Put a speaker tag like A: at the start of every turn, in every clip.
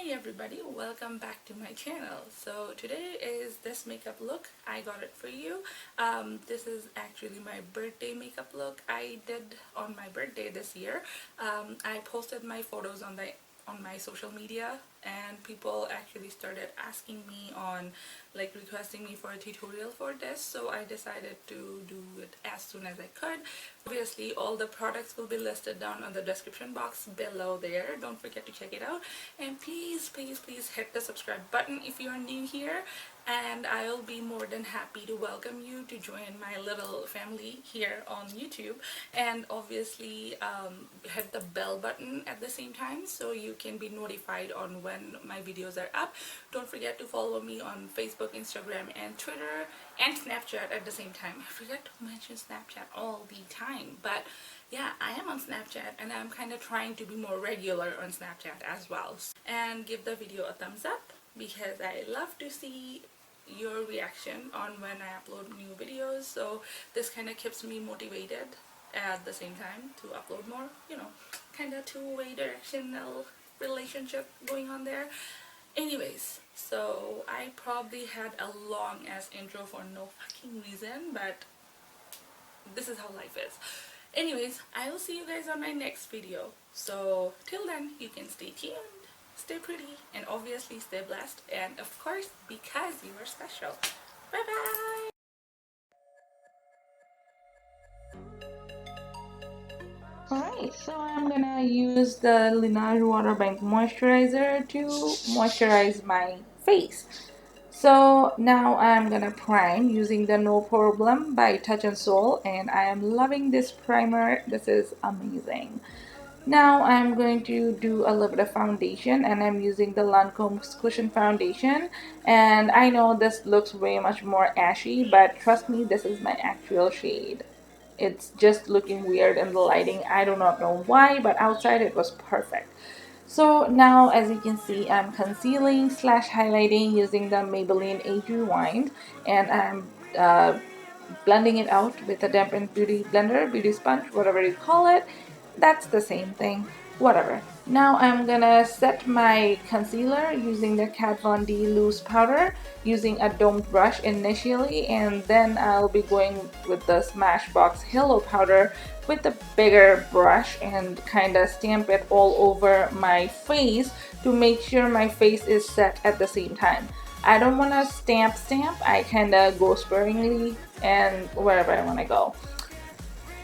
A: Hey everybody, welcome back to my channel. So today is this makeup look. I got it for you. This is actually my birthday makeup look I did on my birthday this year. I posted my photos on my social media, and people actually started asking me on, like, requesting me for a tutorial for this, so I decided to do it as soon as I could. Obviously all the products will be listed down on the description box below there. Don't forget to check it out, and please hit the subscribe button if you are new here, and I'll be more than happy to welcome you to join my little family here on YouTube. And obviously hit the bell button at the same time so you can be notified on when my videos are up. Don't forget to follow me on Facebook, Instagram, and Twitter, and Snapchat at the same time. I forget to mention Snapchat all the time, but yeah, I am on Snapchat, and I'm kind of trying to be more regular on Snapchat as well. And give the video a thumbs up because I love to see your reaction on when I upload new videos, so this kind of keeps me motivated at the same time to upload more, kind of two-way directional relationship going on there. Anyways, so I probably had a long ass intro for no fucking reason, but this is how life is. Anyways, I will see you guys on my next video. So till then, you can stay tuned, stay pretty, and obviously stay blessed, and of course, because you are special. Bye bye. Alright, so I'm gonna use the Laneige Water Bank Moisturizer to moisturize my face. So now I'm gonna prime using the No Problem by Touch and Soul, and I am loving this primer. This is amazing. Now I'm going to do a little bit of foundation, and I'm using the Lancome Cushion Foundation. And I know this looks way much more ashy, but trust me, this is my actual shade. It's just looking weird in the lighting. I do not know why, but outside it was perfect. So now, as you can see, I'm concealing slash highlighting using the Maybelline Age Rewind, and I'm blending it out with a dampened beauty blender, beauty sponge, whatever you call it. That's the same thing, whatever. Now I'm gonna set my concealer using the Kat Von D loose powder, using a domed brush initially, and then I'll be going with the Smashbox Halo powder with the bigger brush and kind of stamp it all over my face to make sure my face is set at the same time. I don't want to stamp, I kind of go sparingly and wherever I want to go.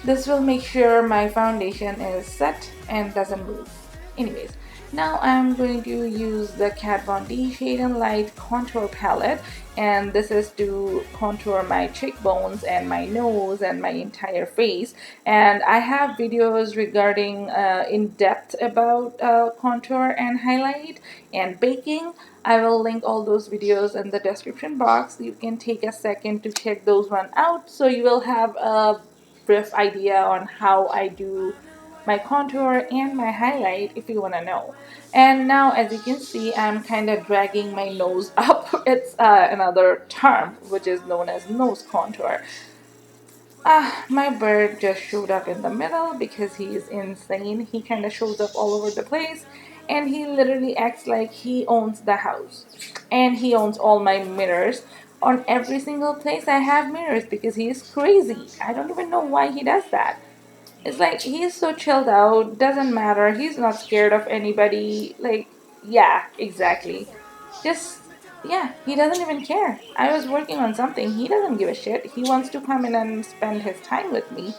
A: This will make sure my foundation is set and doesn't move. Anyways, now I'm going to use the Kat Von D Shade and Light Contour Palette, and this is to contour my cheekbones and my nose and my entire face. And I have videos regarding in depth about contour and highlight and baking. I will link all those videos in the description box. You can take a second to check those one out, so you will have a brief idea on how I do my contour and my highlight if you want to know. And now, as you can see, I'm kind of dragging my nose up. It's another term which is known as nose contour. My bird just showed up in the middle because he is insane. He kind of shows up all over the place, and he literally acts like he owns the house, and he owns all my mirrors. On every single place I have mirrors because he is crazy. I don't even know why he does that. It's like he's so chilled out, doesn't matter, he's not scared of anybody. Like, yeah, exactly. Just, yeah, he doesn't even care. I was working on something, he doesn't give a shit. He wants to come in and spend his time with me.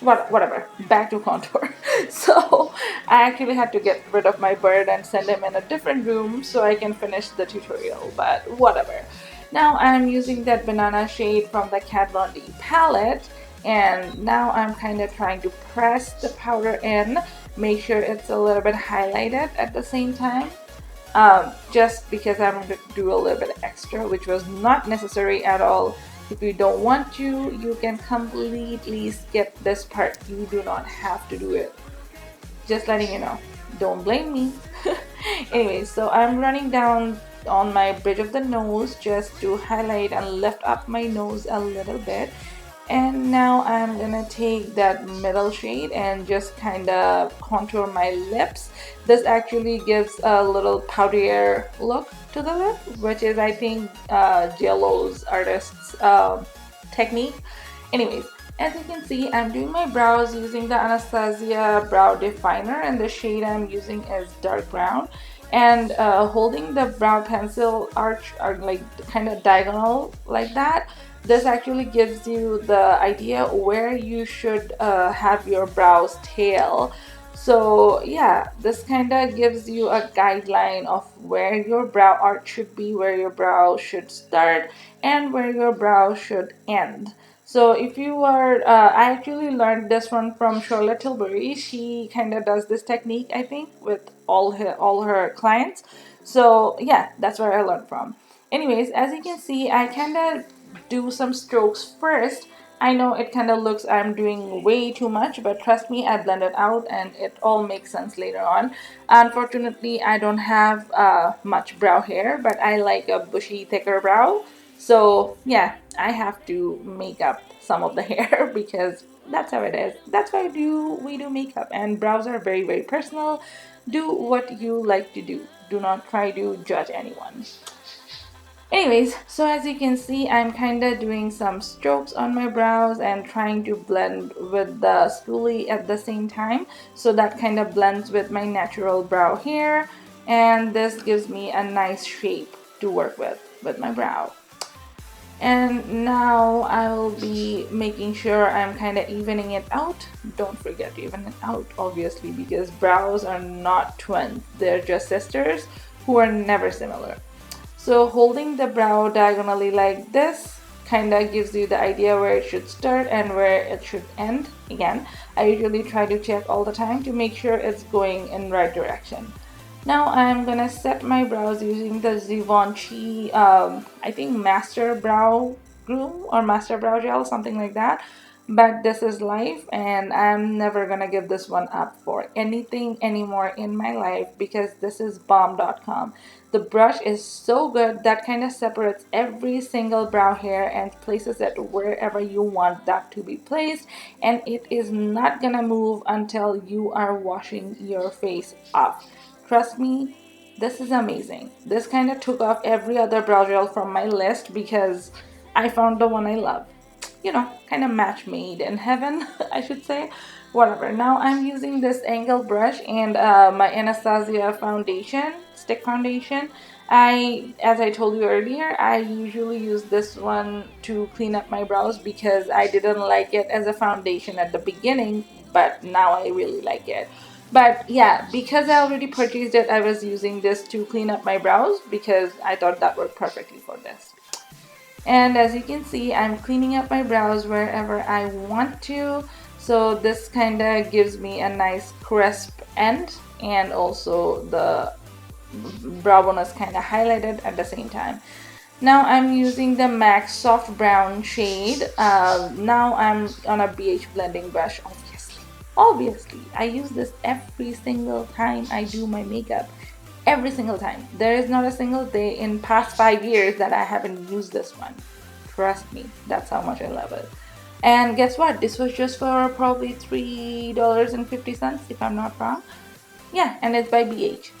A: Whatever, back to contour. So I actually had to get rid of my bird and send him in a different room so I can finish the tutorial, but whatever. Now I'm using that banana shade from the Kat Von D palette, and now I'm kind of trying to press the powder in, make sure it's a little bit highlighted at the same time. Just because I'm going to do a little bit extra, which was not necessary at all. If you don't want to, you can completely skip this part. You do not have to do it. Just letting you know. Don't blame me. Anyway, so I'm running down on my bridge of the nose just to highlight and lift up my nose a little bit. And now I'm gonna take that middle shade and just kind of contour my lips. This actually gives a little poutier look to the lip, which is, I think, JLo's artist's technique. Anyways, as you can see, I'm doing my brows using the Anastasia brow definer, and the shade I'm using is dark brown. And holding the brow pencil arch are like kind of diagonal like that. This actually gives you the idea where you should have your brows tail. So yeah, this kind of gives you a guideline of where your brow arch should be, where your brow should start, and where your brow should end. So if you are, I actually learned this one from Charlotte Tilbury. She kind of does this technique, I think, with all her clients. So yeah, that's where I learned from. Anyways, as you can see, I kind of do some strokes first. I know it kind of looks I'm doing way too much, but trust me, I blend it out and it all makes sense later on. Unfortunately, I don't have much brow hair, but I like a bushy, thicker brow. So yeah, I have to make up some of the hair because that's how it is. That's why we do makeup, and brows are very, very personal. Do what you like to do. Do not try to judge anyone. Anyways, so as you can see, I'm kind of doing some strokes on my brows and trying to blend with the spoolie at the same time. So that kind of blends with my natural brow hair, and this gives me a nice shape to work with my brow. And now I'll be making sure I'm kind of evening it out. Don't forget to even it out, obviously, because brows are not twins. They're just sisters who are never similar. So holding the brow diagonally like this kind of gives you the idea where it should start and where it should end. Again, I usually try to check all the time to make sure it's going in the right direction. Now I'm gonna set my brows using the Givenchy, I think Master Brow Glue or Master Brow Gel, something like that. But this is life, and I'm never gonna give this one up for anything anymore in my life because this is bomb.com. The brush is so good that kind of separates every single brow hair and places it wherever you want that to be placed, and it is not gonna move until you are washing your face off. Trust me, this is amazing. This kind of took off every other brow gel from my list because I found the one I love. You know, kind of match made in heaven, I should say. Whatever. Now I'm using this angle brush and my Anastasia foundation, stick foundation. As I told you earlier, I usually use this one to clean up my brows because I didn't like it as a foundation at the beginning, but now I really like it. But yeah, because I already purchased it, I was using this to clean up my brows because I thought that worked perfectly for this. And as you can see, I'm cleaning up my brows wherever I want to. So this kind of gives me a nice crisp end, and also the brow bone is kind of highlighted at the same time. Now I'm using the MAC Soft Brown shade. Now I'm on a BH blending brush, obviously. Obviously, I use this every single time I do my makeup. Every single time. There is not a single day in past 5 years that I haven't used this one. Trust me, that's how much I love it. And guess what? This was just for probably $3.50 if I'm not wrong. Yeah, and it's by BH.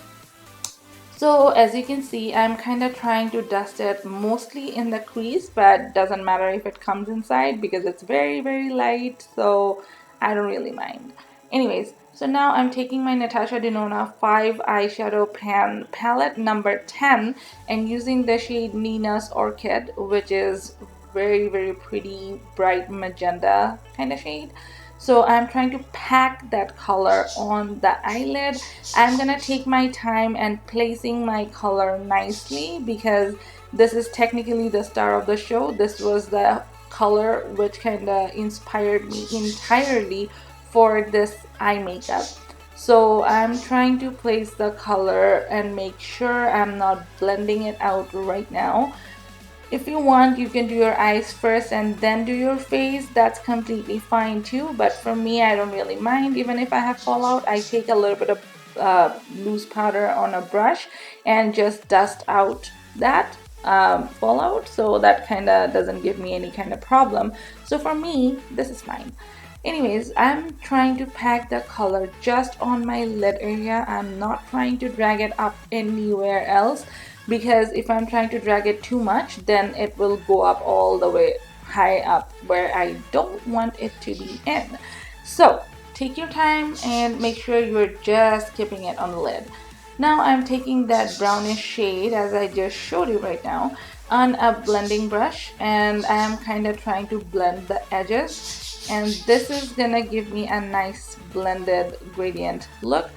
A: So as you can see, I'm kind of trying to dust it mostly in the crease, but doesn't matter if it comes inside because it's very, very light, so I don't really mind. Anyways, so now I'm taking my Natasha Denona 5 eyeshadow pan palette number 10 and using the shade Nina's Orchid, which is very, very pretty bright magenta kind of shade. So I'm trying to pack that color on the eyelid. I'm gonna take my time and placing my color nicely because this is technically the star of the show. This was the color which kind of inspired me entirely for this eye makeup. So I'm trying to place the color and make sure I'm not blending it out right now. If you want, you can do your eyes first and then do your face. That's completely fine too. But for me, I don't really mind. Even if I have fallout, I take a little bit of loose powder on a brush and just dust out that. fallout, so that kind of doesn't give me any kind of problem. So for me, this is fine. Anyways, I'm trying to pack the color just on my lid area. I'm not trying to drag it up anywhere else, because if I'm trying to drag it too much, then it will go up all the way high up where I don't want it to be in. So take your time and make sure you're just keeping it on the lid. Now I'm taking that brownish shade, as I just showed you right now, on a blending brush, and I am kind of trying to blend the edges, and this is gonna give me a nice blended gradient look.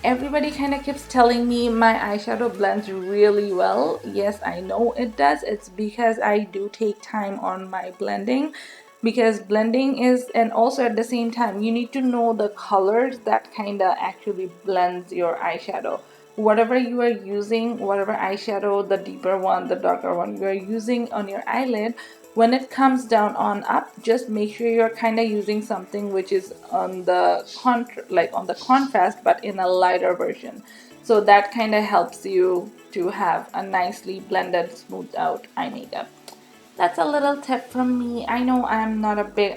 A: Everybody kind of keeps telling me my eyeshadow blends really well. Yes, I know it does. It's because I do take time on my blending, because blending is, and also at the same time you need to know the colors that kind of actually blends your eyeshadow. Whatever you are using, whatever eyeshadow, the deeper one, the darker one you are using on your eyelid, when it comes down on up, just make sure you're kind of using something which is on the on the contrast, but in a lighter version, so that kind of helps you to have a nicely blended, smoothed out eye makeup. That's a little tip from me. I know I'm not a big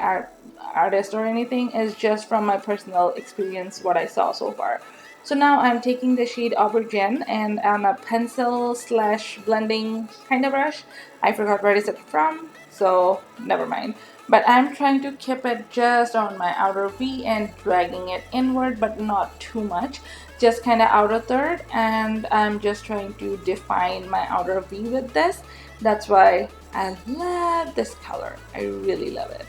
A: artist or anything. It's just from my personal experience what I saw so far. So now I'm taking the shade Aubergine, and on a pencil slash blending kind of brush. I forgot where is it from, so never mind. But I'm trying to keep it just on my outer V and dragging it inward, but not too much. Just kind of outer third, and I'm just trying to define my outer V with this. That's why I love this color. I really love it.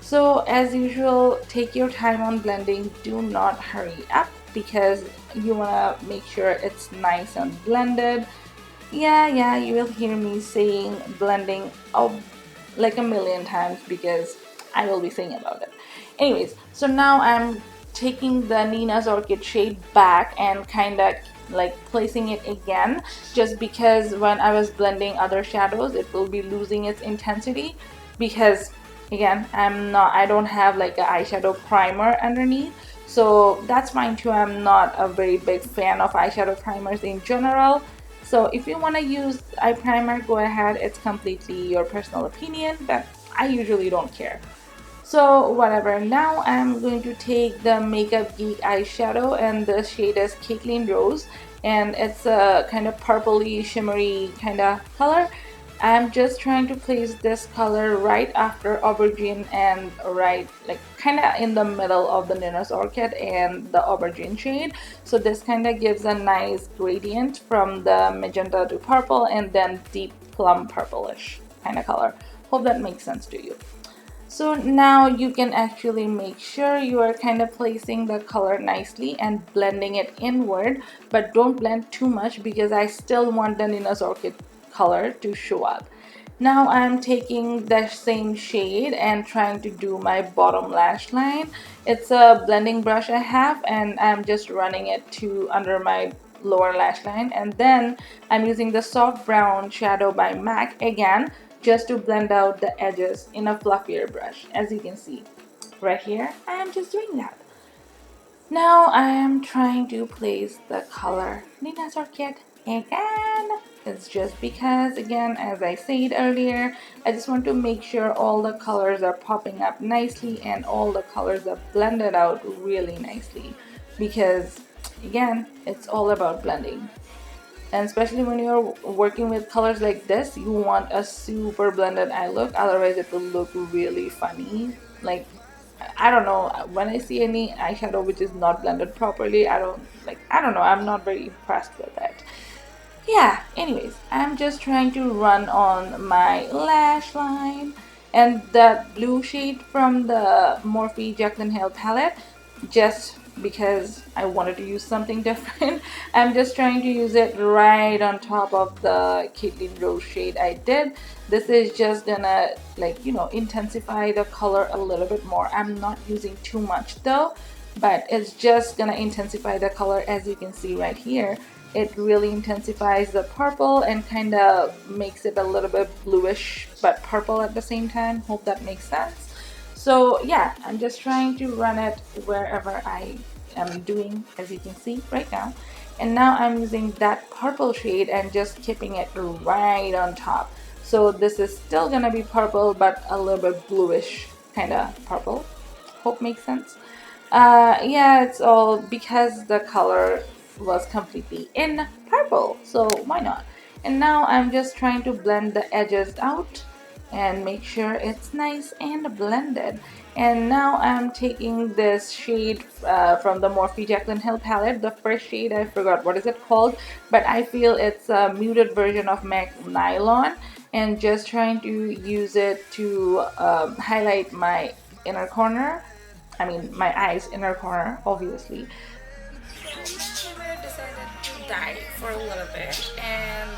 A: So as usual, take your time on blending. Do not hurry up, because you want to make sure it's nice and blended. Yeah, you will hear me saying blending like a million times, because I will be saying about it. Anyways, so now I'm taking the Nina's Orchid shade back and kind of like placing it again, just because when I was blending other shadows it will be losing its intensity, because again I don't have like an eyeshadow primer underneath. So that's fine too. I'm not a very big fan of eyeshadow primers in general. So if you want to use eye primer, go ahead. It's completely your personal opinion, but I usually don't care. So whatever, now I'm going to take the Makeup Geek eyeshadow, and the shade is Caitlin Rose, and it's a kind of purpley shimmery kind of color. I'm just trying to place this color right after Aubergine, and right like kind of in the middle of the Nina's Orchid and the Aubergine shade. So this kind of gives a nice gradient from the magenta to purple, and then deep plum purplish kind of color. Hope that makes sense to you. So now you can actually make sure you are kind of placing the color nicely and blending it inward, but don't blend too much, because I still want the Nina's Orchid color to show up. Now I'm taking the same shade and trying to do my bottom lash line. It's a blending brush I have, and I'm just running it to under my lower lash line, and then I'm using the soft brown shadow by MAC again, just to blend out the edges in a fluffier brush. As you can see right here, I am just doing that. Now I am trying to place the color Nina's Orchid again. It's just because, again, as I said earlier, I just want to make sure all the colors are popping up nicely and all the colors are blended out really nicely, because again, it's all about blending. And especially when you're working with colors like this, you want a super blended eye look, otherwise it will look really funny. Like, I don't know, when I see any eyeshadow which is not blended properly, I don't know, I'm not very impressed with it. Yeah, anyways, I'm just trying to run on my lash line, and that blue shade from the Morphe Jaclynhill palette, just because I wanted to use something different, I'm just trying to use it right on top of the Caitlin Rose shade I did. This is just gonna, like, you know, intensify the color a little bit more. I'm not using too much though, but it's just gonna intensify the color. As you can see right here, it really intensifies the purple and kind of makes it a little bit bluish but purple at the same time. Hope that makes sense. So yeah, I'm just trying to run it wherever I am doing, as you can see right now. And now I'm using that purple shade and just keeping it right on top. So this is still gonna be purple, but a little bit bluish kind of purple. Hope makes sense. Yeah, it's all because the color was completely in purple, so why not? And now I'm just trying to blend the edges out and make sure it's nice and blended. And now I'm taking this shade from the Morphe Jaclynhill palette. The first shade, I forgot what is it called, but I feel it's a muted version of MAC Nylon, and just trying to use it to highlight my inner corner. I mean, my eyes inner corner, obviously. So I decided to dye for a little bit, and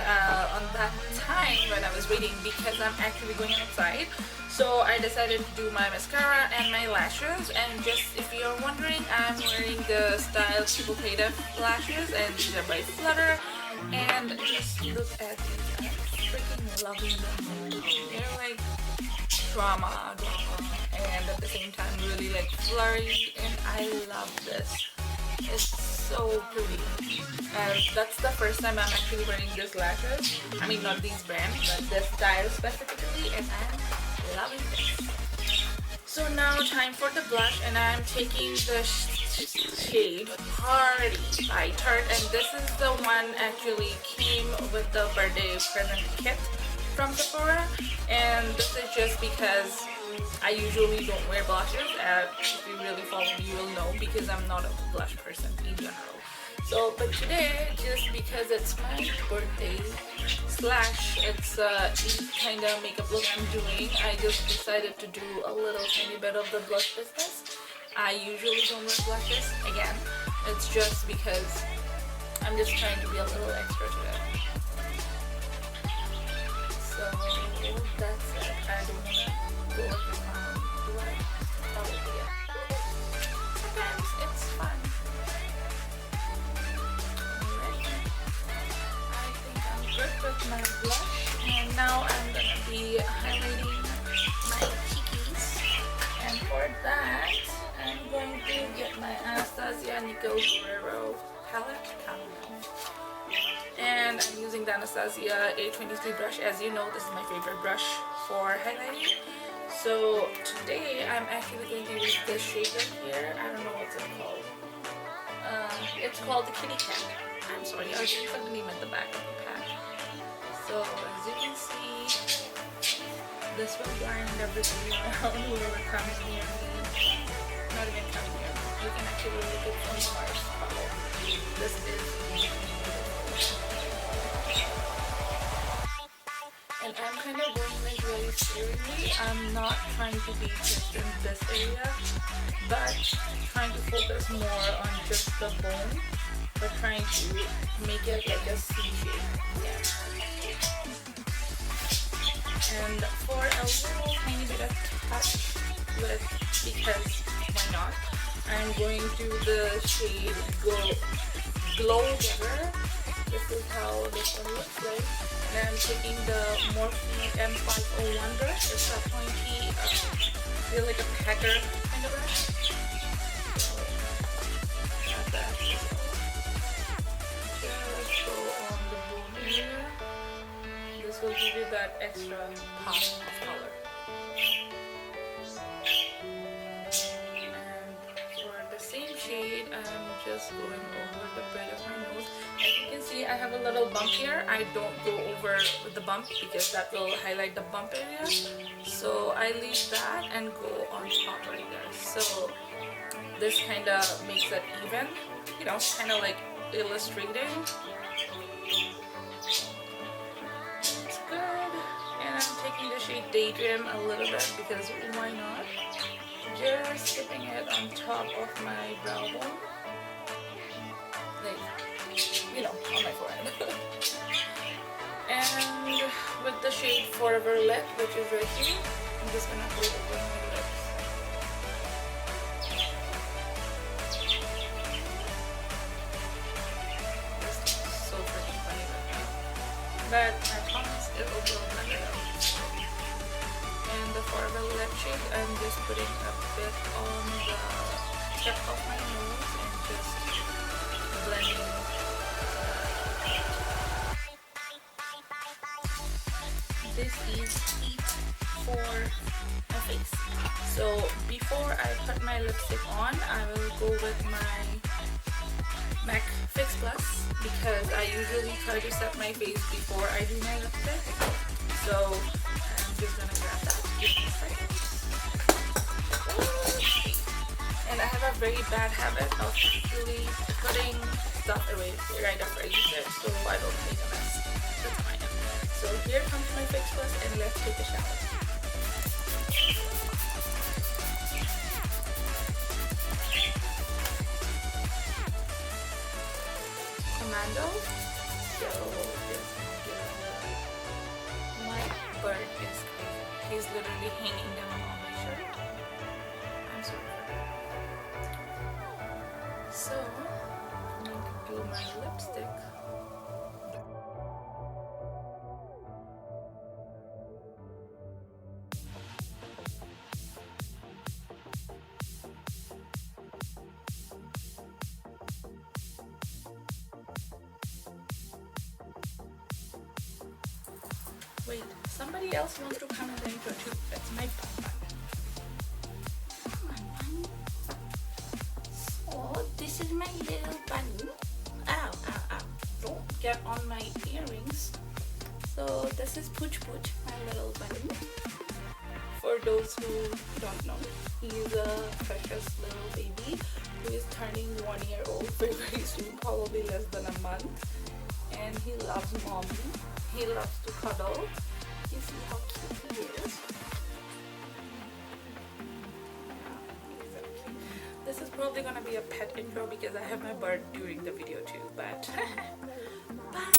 A: on that time when I was waiting, because I'm actually going outside, so I decided to do my mascara and my lashes. And just if you're wondering, I'm wearing the style Provocative lashes, and these are by Flutter. And just look at these, I'm freaking loving them. They're like drama, and at the same time really like flirty, and I love this. It's so pretty, and that's the first time I'm actually wearing these lashes. I mean, not these brands, but this style specifically, and I'm loving this. So now time for the blush, and I'm taking the shade Party by Tarte, and this is the one actually came with the birthday present kit from Sephora. And this is just because I usually don't wear blushes. If you really follow me, you will know, because I'm not a blush person in general. So, but today, just because it's my birthday slash it's kind of makeup look I'm doing, I just decided to do a little tiny bit of the blush business. I usually don't wear blushes. Again, it's just because I'm just trying to be a little extra today. So that's it. I don't want to go over do I? Probably, yeah. Sometimes it's fun. Alright. I think I'm good with my blush, and now I'm gonna be highlighting my cheekies. And for that, I'm going to get my Anastasia Nicole Gurerro palette. And I'm using the Anastasia A23 brush. As you know, this is my favorite brush for highlighting. So today I'm actually going to use this shade right here. I don't know what's it called. It's called the Kitty Cat. I'm sorry, I'll just put the name at the back of the pack. So as you can see, this will blind everybody around whoever comes near me. Not even coming near me. You can actually look at from Mars probably. This is and I'm kind of going like really seriously. I'm not trying to be just in this area, but trying to focus more on just the bone, but trying to make it like a C shape. Yeah. And for a little tiny bit of touch with, because why not, I'm going to the shade Glow Giver. This is how this one looks like. And I'm taking the Morphe M501 brush. It's a pointy, feel like a pecker kind of brush. So, not that. Just go on the bone area. This will give you that extra pop of color. Same shade, I'm just going over the bridge of my nose. As you can see, I have a little bump here. I don't go over with the bump because that will highlight the bump area. So I leave that and go on top right there. So this kind of makes it even, you know, kind of like illustrating. It's good. And I'm taking the shade Daydream a little bit because why not? Just skipping it on top of my brow bone, like, you know, on my forehead. And with the shade Forever Lit, which is right here, I'm just gonna go over my lips. This is so freaking funny right now, but I promise it will blend it out. And the Forever Lip shade, I'm just putting a bit on the tip of my nose and just blending this is heat for my face. So before I put my lipstick on, I will go with my MAC Fix Plus because I usually try to set my face before I do my lipstick. So I'm just gonna grab that. Give me a second. Okay. And I have a very bad habit of actually putting stuff away right after I use it, so I don't make a mess. That's fine. So here comes my Fix Plus, and let's take a shower. Commando. So my bird is crazy. He's literally hanging down on my shirt. I'm sorry. So I'm going to do my lipstick. Wait, somebody else wants to come in the intro too. That's my bun. Come on, bun. So this is my little bun. Ow, ow, ow. Don't get on my earrings. So this is Pooch Pooch, my little bun. For those who don't know, he's a precious little baby who is turning 1 year old very soon, probably less than a month. And he loves mommy. He loves to cuddle. You see how cute he is? This is probably gonna be a pet intro because I have my bird during the video too, but bye.